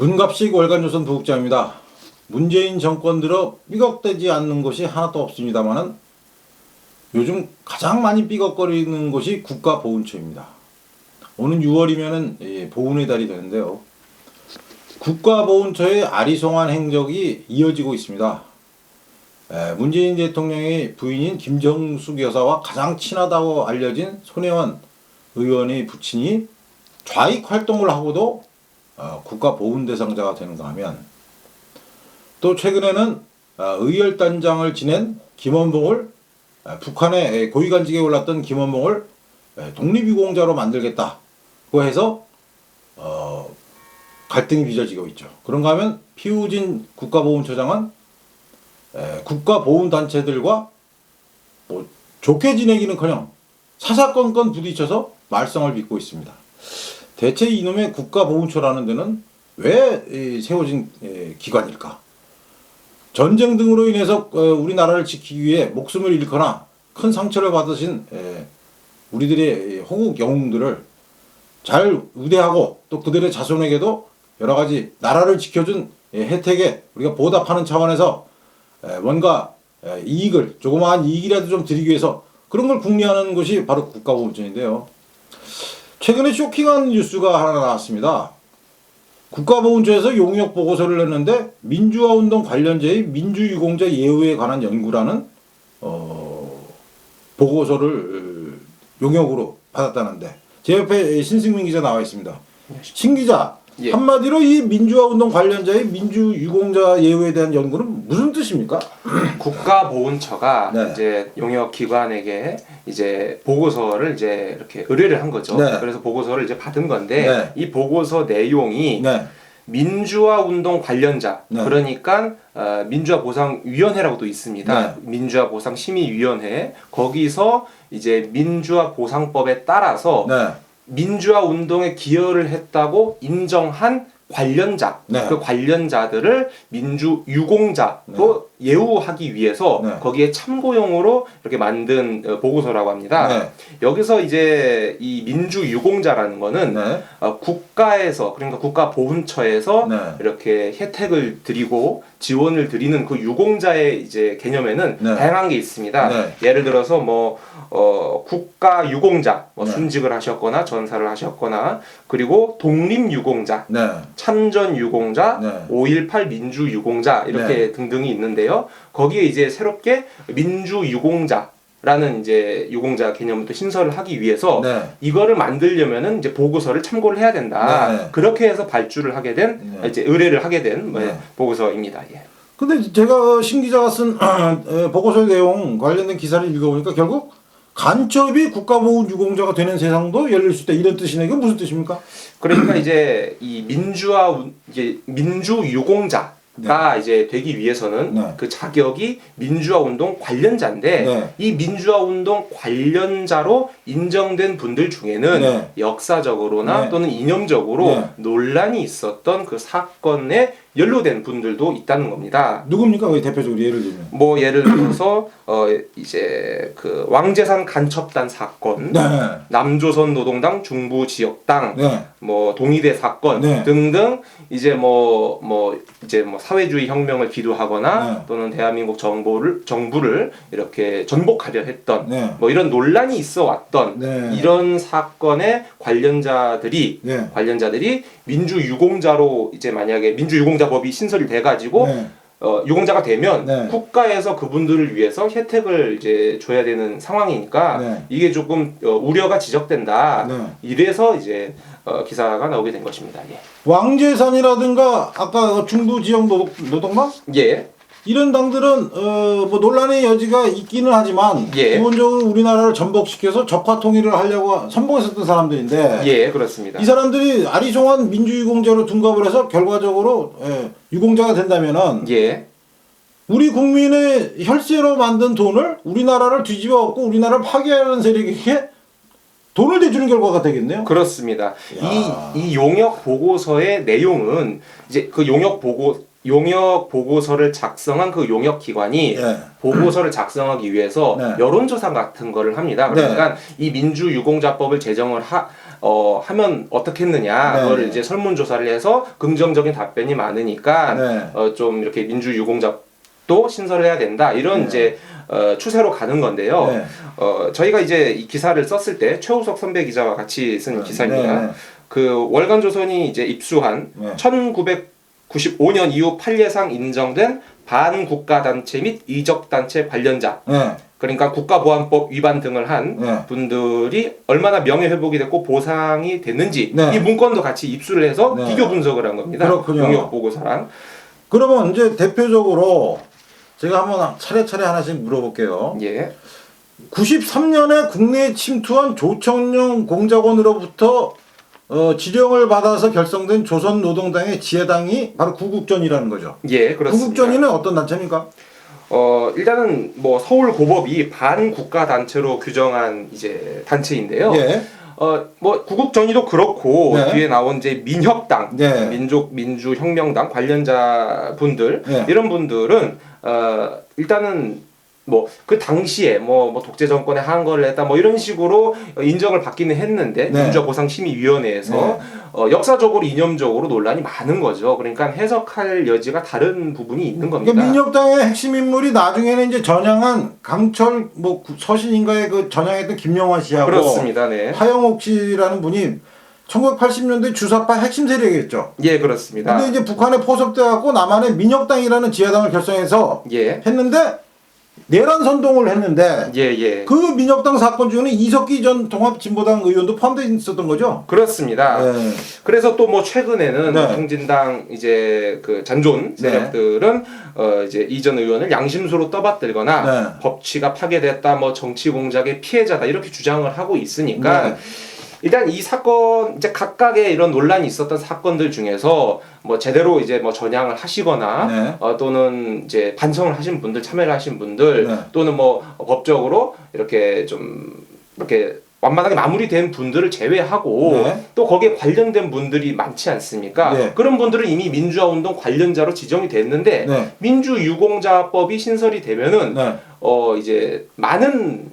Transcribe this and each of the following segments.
문갑식 월간조선 부국장입니다. 문재인 정권 들어 삐걱대지 않는 것이 하나도 없습니다만은 요즘 가장 많이 삐걱거리는 것이 국가보훈처입니다. 오는 6월이면은 보훈의 달이 되는데요. 국가보훈처의 아리송한 행적이 이어지고 있습니다. 문재인 대통령의 부인인 김정숙 여사와 가장 친하다고 알려진 손혜원 의원의 부친이 좌익 활동을 하고도 국가보훈 대상자가 되는가 하면, 또 최근에는 의열단장을 지낸 김원봉을, 북한의 고위관직에 올랐던 김원봉을 독립유공자로 만들겠다고 해서 갈등이 빚어지고 있죠. 그런가 하면 피우진 국가보훈처장은 국가보훈단체들과 뭐 좋게 지내기는커녕 사사건건 부딪혀서 말썽을 빚고 있습니다. 대체 이놈의 국가보훈처라는 데는 왜 세워진 기관일까? 전쟁 등으로 인해서 우리나라를 지키기 위해 목숨을 잃거나 큰 상처를 받으신 우리들의 호국 영웅들을 잘 우대하고 또 그들의 자손에게도 여러 가지 나라를 지켜준 혜택에 우리가 보답하는 차원에서 뭔가 이익을, 조그마한 이익이라도 좀 드리기 위해서 그런 걸 궁리하는 것이 바로 국가보훈처인데요. 최근에 쇼킹한 뉴스가 하나 나왔습니다. 국가보훈처에서 용역 보고서를 냈는데 민주화운동 관련자의 민주유공자 예우에 관한 연구라는 보고서를 용역으로 받았다는데, 제 옆에 신승민 기자 나와 있습니다. 신 기자, 예. 한마디로 이 민주화운동 관련자의 민주유공자 예우에 대한 연구는 무슨 뜻입니까? 국가보훈처가 네. 이제 용역기관에게 이제 보고서를 이제 이렇게 의뢰를 한 거죠. 네. 그래서 보고서를 이제 받은 건데, 네. 이 보고서 내용이 네. 민주화운동 관련자, 네. 그러니까 민주화보상위원회라고도 있습니다. 네. 민주화보상심의위원회, 거기서 이제 민주화보상법에 따라서 네. 민주화운동에 기여를 했다고 인정한 관련자, 네. 그 관련자들을 민주유공자로 예우하기 위해서 네. 거기에 참고용으로 이렇게 만든 보고서라고 합니다. 네. 여기서 이제 이 민주유공자라는 거는 네. 국가에서, 그러니까 국가보훈처에서 네. 이렇게 혜택을 드리고 지원을 드리는 그 유공자의 이제 개념에는 네. 다양한 게 있습니다. 네. 예를 들어서 뭐 국가 유공자, 뭐 네. 순직을 하셨거나 전사를 하셨거나, 그리고 독립 유공자, 네. 참전 유공자, 네. 5.18 민주 유공자, 이렇게 등등이 있는데요. 거기에 이제 새롭게 민주 유공자라는 이제 유공자 개념을 또 신설을 하기 위해서 네. 이거를 만들려면은 이제 보고서를 참고를 해야 된다. 네. 그렇게 해서 발주를 하게 된, 네. 이제 의뢰를 하게 된 네. 보고서입니다. 예. 근데 제가 신 기자가 쓴 보고서 내용 관련된 기사를 읽어보니까 결국 간첩이 국가보훈 유공자가 되는 세상도 열릴 수 있다, 이런 뜻이네. 이건 무슨 뜻입니까? 그러니까 이제 이 이제 민주 유공자 가 이제 되기 위해서는 네. 그 자격이 민주화 운동 관련자인데, 네. 이 민주화 운동 관련자로 인정된 분들 중에는 네. 역사적으로나 네. 또는 이념적으로 네. 논란이 있었던 그 사건에 연루된 분들도 있다는 겁니다. 누굽니까? 왜 대표적으로 예를 들면? 뭐 예를 들어서 이제 그 왕재산 간첩단 사건, 네. 남조선 노동당 중부지역당, 네. 뭐 동의대 사건 네. 등등, 이제 이제 사회주의 혁명을 기도하거나 네. 또는 대한민국 정부를 이렇게 전복하려 했던 네. 뭐 이런 논란이 있어 왔던 네. 이런 사건의 관련자들이 네. 민주유공자로, 이제 만약에 민주유공자법이 신설이 돼가지고 네. 유공자가 되면 네. 국가에서 그분들을 위해서 혜택을 이제 줘야 되는 상황이니까 네. 이게 조금 우려가 지적된다. 네. 이래서 이제 기사가 나오게 된 것입니다. 예. 왕재산이라든가 아까 중부 지역 노동당 예. 이런 당들은 뭐 논란의 여지가 있기는 하지만 예. 기본적으로 우리나라를 전복시켜서 적화 통일을 하려고 선봉했었던 사람들인데, 예, 그렇습니다. 이 사람들이 아리송한 민주유공자로 둔갑을 해서 결과적으로 유공자가 된다면은 예. 우리 국민의 혈세로 만든 돈을 우리나라를 뒤집어 엎고 우리나라를 파괴하는 세력에게 돈을 대주는 결과가 되겠네요. 그렇습니다. 야. 이 용역 보고서의 내용은 이제 그 용역 보고서를 작성한 그 용역 기관이 예. 보고서를 작성하기 위해서 네. 여론조사 같은 거를 합니다. 그러니까 이 민주유공자법을 제정을 하면 어떻겠느냐, 네. 그거를 이제 설문조사를 해서 긍정적인 답변이 많으니까 네. 좀 이렇게 민주유공자도 신설해야 된다 이런 네. 이제 추세로 가는 건데요. 네. 저희가 이제 이 기사를 썼을 때 최우석 선배 기자와 같이 쓴 기사입니다. 네. 그 월간조선이 이제 입수한 네. 1995년 이후 판례상 인정된 반국가단체 및 이적단체 관련자, 네. 그러니까 국가보안법 위반 등을 한 네. 분들이 얼마나 명예회복이 됐고 보상이 됐는지 네. 이 문건도 같이 입수를 해서 네. 비교 분석을 한 겁니다. 그렇군요. 용역보고서랑. 그러면 이제 대표적으로 제가 한번 차례차례 하나씩 물어볼게요. 예. 93년에 국내에 침투한 조청룡 공작원으로부터 지령을 받아서 결성된 조선노동당의 지혜당이 바로 구국전이라는 거죠. 예, 그렇습니다. 구국전이는 어떤 단체입니까? 일단은 뭐 서울 고법이 반국가 단체로 규정한 이제 단체인데요. 예. 뭐 구국전이도 그렇고 네. 뒤에 나온 이제 민혁당, 네. 민주혁명당 관련자 분들 네. 이런 분들은 일단은 뭐 그 당시에 뭐 독재 정권에 항거를 했다 뭐 이런 식으로 인정을 받기는 했는데 네. 민주화보상심의위원회에서 역사적으로 이념적으로 논란이 많은 거죠. 그러니까 해석할 여지가 다른 부분이 있는 겁니다. 그러니까 민혁당의 핵심 인물이 나중에는 이제 전향한 강철 뭐 서신인가에 그 전향했던 김영환 씨하고 그렇습니다. 네. 하영옥 씨라는 분이 1980년대 주사파 핵심 세력이었죠. 예, 그렇습니다. 근데 이제 북한에 포섭돼 갖고 남한에 민혁당이라는 지하당을 결성해서 예. 했는데 내란 선동을 했는데 예. 그 민혁당 사건 중에는 이석기 전 통합진보당 의원도 포함되어 있었던 거죠. 그렇습니다. 네. 그래서 또 뭐 최근에는 네. 통진당 이제 그 잔존 세력들은 이제 이전 의원을 양심수로 떠받들거나 네. 법치가 파괴됐다, 뭐 정치 공작의 피해자다 이렇게 주장을 하고 있으니까 네. 일단 이 사건 이제 각각의 이런 논란이 있었던 사건들 중에서 뭐 제대로 이제 뭐 전향을 하시거나 네. 또는 이제 반성을 하신 분들, 참여를 하신 분들 네. 또는 뭐 법적으로 이렇게 좀 이렇게 완만하게 마무리된 분들을 제외하고 네. 또 거기에 관련된 분들이 많지 않습니까? 네. 그런 분들은 이미 민주화운동 관련자로 지정이 됐는데 네. 민주유공자법이 신설이 되면은 네. 이제 많은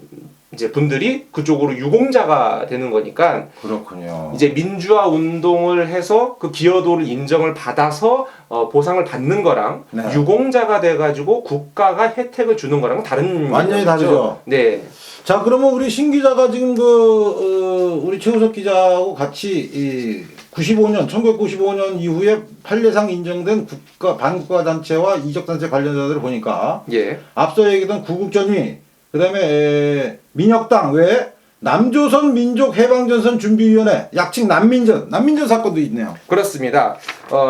이제 분들이 그쪽으로 유공자가 되는 거니까 그렇군요. 이제 민주화 운동을 해서 그 기여도를 인정을 받아서 보상을 받는 거랑 네. 유공자가 돼가지고 국가가 혜택을 주는 거랑 다른 완전히 개념이죠. 다르죠. 네. 자, 그러면 우리 신 기자가 지금 우리 최우석 기자하고 같이 1995년 이후에 판례상 인정된 반국가 단체와 이적 단체 관련자들을 보니까 예. 앞서 얘기했던 구국전이 그다음에 민혁당 외에 남조선 민족해방전선 준비위원회 약칭 난민전 사건도 있네요. 그렇습니다.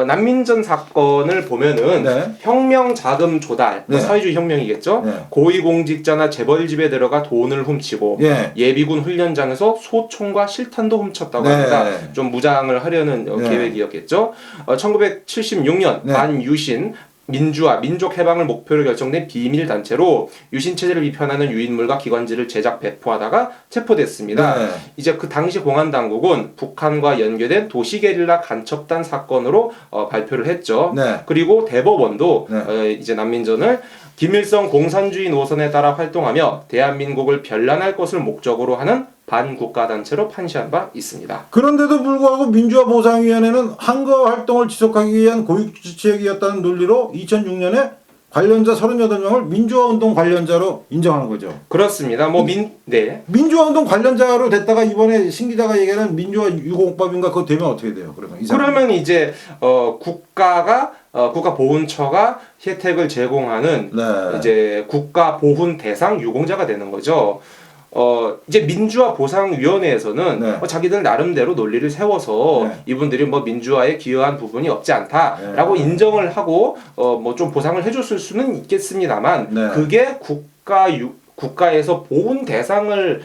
난민전 사건을 보면은 네. 혁명 자금 조달, 네. 사회주의 혁명이겠죠. 네. 고위공직자나 재벌집에 들어가 돈을 훔치고 예. 예비군 훈련장에서 소총과 실탄도 훔쳤다고 네. 합니다. 좀 무장을 하려는 네. 계획이었겠죠. 1976년 네. 반유신 민주화, 민족해방을 목표로 결정된 비밀단체로 유신체제를 비판하는 유인물과 기관지를 제작 배포하다가 체포됐습니다. 네. 이제 그 당시 공안당국은 북한과 연계된 도시게릴라 간첩단 사건으로 발표를 했죠. 네. 그리고 대법원도 네. 이제 난민전을 김일성 공산주의 노선에 따라 활동하며 대한민국을 변란할 것을 목적으로 하는 반국가단체로 판시한 바 있습니다. 그런데도 불구하고 민주화보상위원회는 항거 활동을 지속하기 위한 고육지책이었다는 논리로 2006년에 관련자 38명을 민주화운동 관련자로 인정한 거죠. 그렇습니다. 네. 민주화운동 관련자로 됐다가 이번에 신 기자가 얘기하는 민주화 유공법인가 그거 되면 어떻게 돼요? 그러면 이제 국가가 국가보훈처가 혜택을 제공하는 네. 이제 국가보훈 대상 유공자가 되는 거죠. 이제 민주화보상위원회에서는 네. 자기들 나름대로 논리를 세워서 네. 이분들이 뭐 민주화에 기여한 부분이 없지 않다라고 네. 인정을 하고 뭐 좀 보상을 해줬을 수는 있겠습니다만 네. 그게 국가에서 보훈 대상을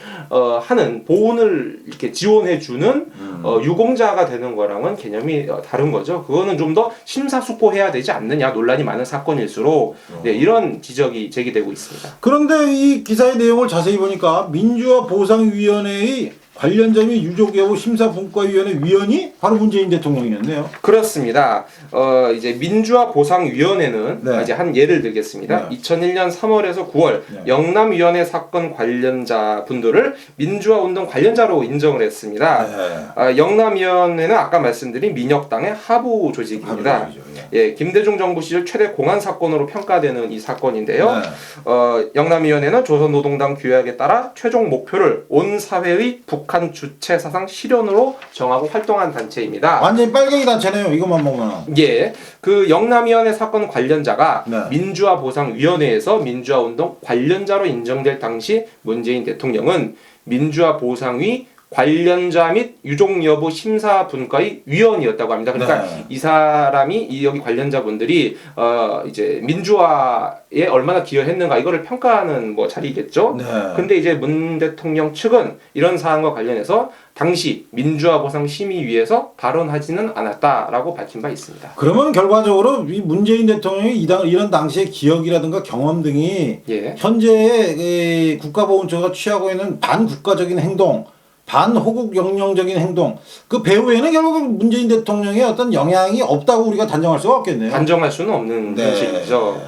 하는 보훈을 이렇게 지원해주는 유공자가 되는 거랑은 개념이 다른 거죠. 그거는 좀 더 심사숙고해야 되지 않느냐, 논란이 많은 사건일수록 네, 이런 지적이 제기되고 있습니다. 그런데 이 기사의 내용을 자세히 보니까 민주화보상위원회의 관련자 및 유족 여부 심사분과위원회 위원이 바로 문재인 대통령이었네요. 그렇습니다. 이제 민주화 보상위원회는 네. 이제 한 예를 들겠습니다. 네. 2001년 3월에서 9월 네. 영남위원회 사건 관련자 분들을 민주화 운동 관련자로 인정을 했습니다. 네. 영남위원회는 아까 말씀드린 민혁당의 하부 조직입니다. 하부조직이죠. 예. 예, 김대중 정부 시절 최대 공안 사건으로 평가되는 이 사건인데요. 네. 영남위원회는 조선노동당 규약에 따라 최종 목표를 온 사회의 북한 주체 사상 실현으로 정하고 활동한 단체입니다. 완전히 빨갱이 단체네요. 이것만 보면. 예, 그 영남위원회 사건 관련자가 네. 민주화 보상위원회에서 민주화 운동 관련자로 인정될 당시 문재인 대통령은 민주화 보상위 관련자 및 유족 여부 심사 분과의 위원이었다고 합니다. 그러니까 네. 이 사람이 이 여기 관련자분들이 이제 민주화에 얼마나 기여했는가 이거를 평가하는 뭐 자리겠죠. 네. 근데 이제 문 대통령 측은 이런 사안과 관련해서 당시 민주화 보상 심의위에서 발언하지는 않았다라고 밝힌 바 있습니다. 그러면 결과적으로 이 문재인 대통령이 이런 당시의 기억이라든가 경험 등이 예. 현재의 국가보훈처가 취하고 있는 반국가적인 행동, 반호국 영령적인 행동, 그 배후에는 결국 문재인 대통령의 어떤 영향이 없다고 우리가 단정할 수가 없겠네요. 단정할 수는 없는 네. 현실이죠.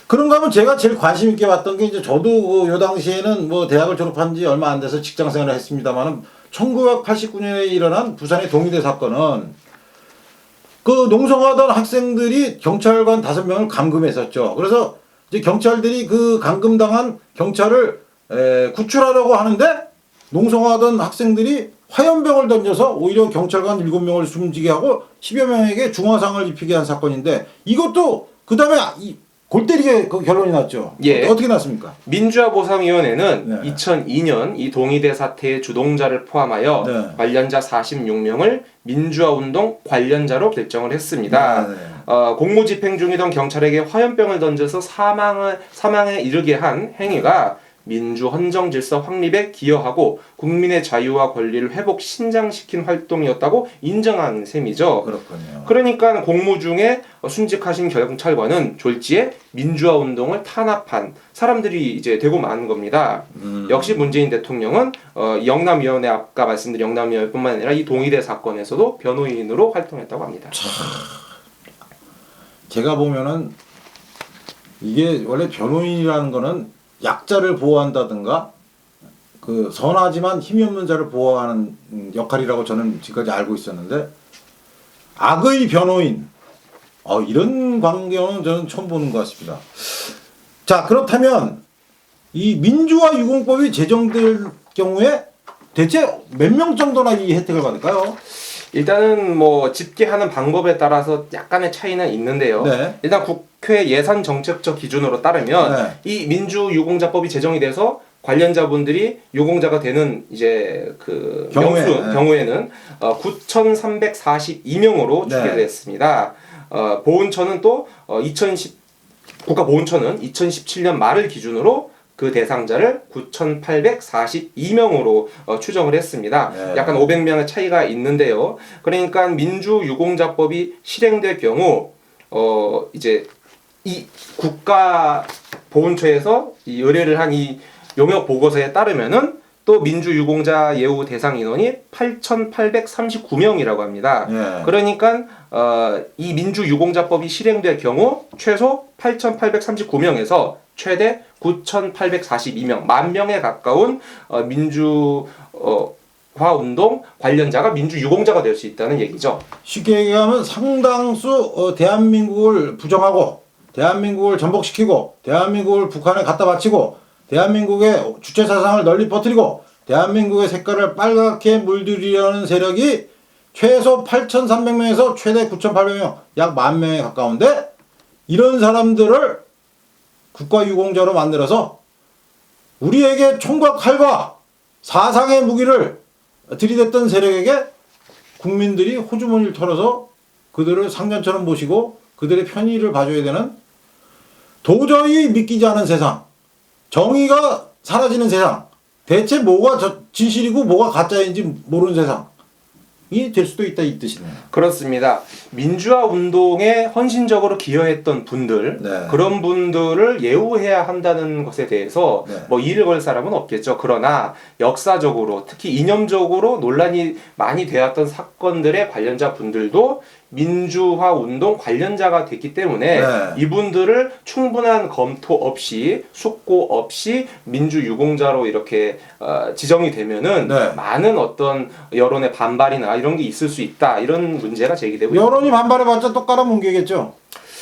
그런가 하면 제가 제일 관심 있게 봤던 게 이제 저도 요 당시에는 뭐 대학을 졸업한 지 얼마 안 돼서 직장 생활을 했습니다만은 1989년에 일어난 부산의 동의대 사건은 그 농성하던 학생들이 경찰관 5명을 감금했었죠. 그래서 이제 경찰들이 그 감금당한 경찰을 구출하려고 하는데 농성하던 학생들이 화염병을 던져서 오히려 경찰관 7명을 숨지게 하고 10여 명에게 중화상을 입히게 한 사건인데 이것도 그 다음에 골 때리게 그 결론이 났죠. 예. 어떻게 났습니까? 민주화 보상위원회는 네. 2002년 이 동의대 사태의 주동자를 포함하여 네. 관련자 46명을 민주화 운동 관련자로 결정을 했습니다. 네. 공무 집행 중이던 경찰에게 화염병을 던져서 사망에 이르게 한 행위가 민주 헌정 질서 확립에 기여하고 국민의 자유와 권리를 회복 신장시킨 활동이었다고 인정한 셈이죠. 그렇군요. 그러니까 공무 중에 순직하신 경찰관은 졸지에 민주화 운동을 탄압한 사람들이 이제 되고 마는 겁니다. 역시 문재인 대통령은 영남위원회 아까 말씀드린 영남위원회뿐만 아니라 이 동의대 사건에서도 변호인으로 활동했다고 합니다. 제가 보면은 이게 원래 변호인이라는 거는 약자를 보호한다든가 그 선하지만 힘이 없는 자를 보호하는 역할이라고 저는 지금까지 알고 있었는데 악의 변호인 이런 광경은 저는 처음 보는 것 같습니다. 자, 그렇다면 이 민주화 유공법이 제정될 경우에 대체 몇 명 정도나 이 혜택을 받을까요? 일단은 뭐 집계하는 방법에 따라서 약간의 차이는 있는데요. 네. 일단 국회 예산 정책적 기준으로 따르면 네. 이 민주유공자법이 제정이 돼서 관련자분들이 유공자가 되는 이제 그 경우에는 9,342명으로 네. 추계됐습니다. 보훈처는 또 국가보훈처는 2017년 말을 기준으로 그 대상자를 9,842명으로 추정을 했습니다. 네. 약간 500명의 차이가 있는데요. 그러니까 민주유공자법이 실행될 경우 이제 이 국가보훈처에서 이 의뢰를 한 이 용역 보고서에 따르면은 또 민주유공자 예우 대상 인원이 8,839명이라고 합니다. 네. 그러니까 이 민주유공자법이 실행될 경우 최소 8,839명에서 최대 9,842명, 10,000명에 가까운 민주화 운동 관련자가 민주유공자가 될 수 있다는 얘기죠. 쉽게 얘기하면 상당수 대한민국을 부정하고 대한민국을 전복시키고 대한민국을 북한에 갖다 바치고 대한민국의 주체사상을 널리 퍼뜨리고 대한민국의 색깔을 빨갛게 물들이려는 세력이 최소 8,300명에서 최대 9,800명, 약 10,000명에 가까운데 이런 사람들을 국가유공자로 만들어서 우리에게 총과 칼과 사상의 무기를 들이댔던 세력에게 국민들이 호주머니를 털어서 그들을 상전처럼 모시고 그들의 편의를 봐줘야 되는 도저히 믿기지 않은 세상, 정의가 사라지는 세상, 대체 뭐가 진실이고 뭐가 가짜인지 모르는 세상, 될 수도 있다 이 뜻이네요. 그렇습니다. 민주화 운동에 헌신적으로 기여했던 분들, 네. 그런 분들을 예우해야 한다는 것에 대해서 네. 뭐 이를 걸 사람은 없겠죠. 그러나 역사적으로 특히 이념적으로 논란이 많이 되었던 사건들의 관련자 분들도 민주화 운동 관련자가 됐기 때문에 네. 이분들을 충분한 검토 없이 숙고 없이 민주유공자로 이렇게 지정이 되면은 네. 많은 어떤 여론의 반발이나 이런 게 있을 수 있다, 이런 문제가 제기되고 있습니다. 여론이 반발해봤자 또 깔아뭉개겠죠.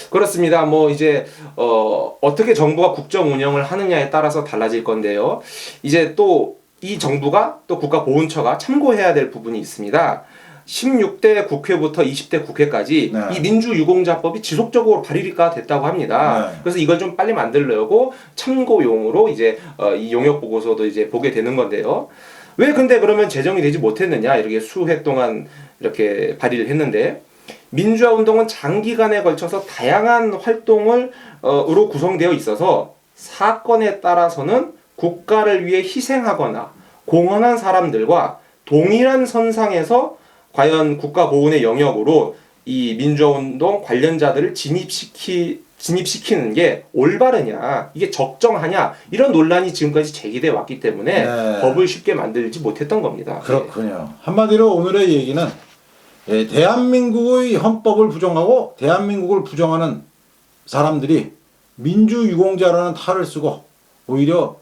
그렇습니다. 뭐 이제 어떻게 정부가 국정 운영을 하느냐에 따라서 달라질 건데요. 이제 또 이 정부가 또 국가보훈처가 참고해야 될 부분이 있습니다. 16대 국회부터 20대 국회까지 네. 이 민주유공자법이 지속적으로 발의가 됐다고 합니다. 네. 그래서 이걸 좀 빨리 만들려고 참고용으로 이제 이 용역 보고서도 이제 보게 되는 건데요. 왜 근데 그러면 제정이 되지 못했느냐, 이렇게 수해 동안 이렇게 발의를 했는데, 민주화 운동은 장기간에 걸쳐서 다양한 활동을 으로 구성되어 있어서 사건에 따라서는 국가를 위해 희생하거나 공헌한 사람들과 동일한 선상에서 과연 국가 보훈의 영역으로 이 민주화 운동 관련자들을 진입시키는 게 올바르냐, 이게 적정하냐, 이런 논란이 지금까지 제기돼 왔기 때문에 네. 법을 쉽게 만들지 못했던 겁니다. 그렇군요. 한마디로 오늘의 얘기는 대한민국의 헌법을 부정하고 대한민국을 부정하는 사람들이 민주유공자라는 탈을 쓰고 오히려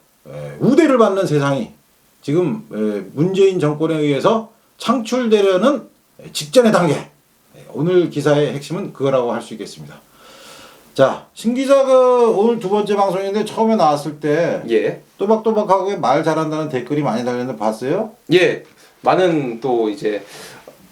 우대를 받는 세상이 지금 문재인 정권에 의해서 창출되려는 직전의 단계. 오늘 기사의 핵심은 그거라고 할 수 있겠습니다. 자, 신 기자가 오늘 두 번째 방송인데 처음에 나왔을 때 예. 또박또박하게 말 잘한다는 댓글이 많이 달렸는데 봤어요? 예. 많은 또 이제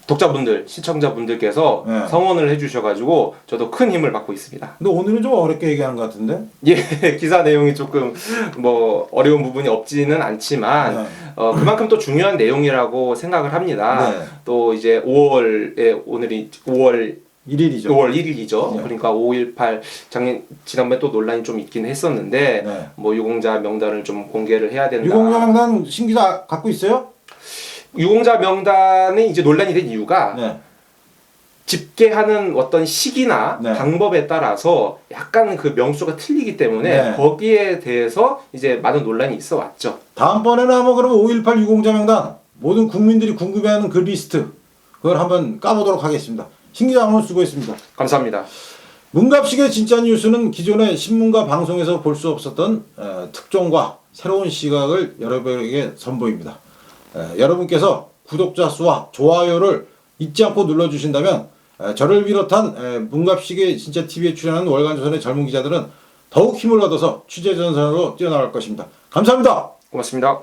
독자분들, 시청자분들께서 네. 성원을 해주셔가지고 저도 큰 힘을 받고 있습니다. 근데 오늘은 좀 어렵게 얘기하는 것 같은데? 예, 기사 내용이 조금 뭐 어려운 부분이 없지는 않지만 네. 그만큼 또 중요한 내용이라고 생각을 합니다. 네. 또 이제 5월에 오늘이 5월 1일이죠. 5월 1일이죠. 네. 그러니까 5.18 지난번에 또 논란이 좀 있긴 했었는데 네. 뭐 유공자 명단을 좀 공개를 해야 된다. 유공자 명단 신 기자 갖고 있어요? 유공자 명단이 이제 논란이 된 이유가 네. 집계하는 어떤 시기나 네. 방법에 따라서 약간 그 명수가 틀리기 때문에 네. 거기에 대해서 이제 많은 논란이 있어 왔죠. 다음번에는 한번 그러면 5.18 유공자 명단 모든 국민들이 궁금해하는 그 리스트 그걸 한번 까보도록 하겠습니다. 신 기자 오늘 수고했습니다. 감사합니다. 문갑식의 진짜 뉴스는 기존의 신문과 방송에서 볼 수 없었던 특종과 새로운 시각을 여러분에게 선보입니다. 여러분께서 구독자 수와 좋아요를 잊지 않고 눌러주신다면 저를 비롯한 문갑식의 진짜 TV에 출연하는 월간조선의 젊은 기자들은 더욱 힘을 얻어서 취재 전선으로 뛰어나갈 것입니다. 감사합니다. 고맙습니다.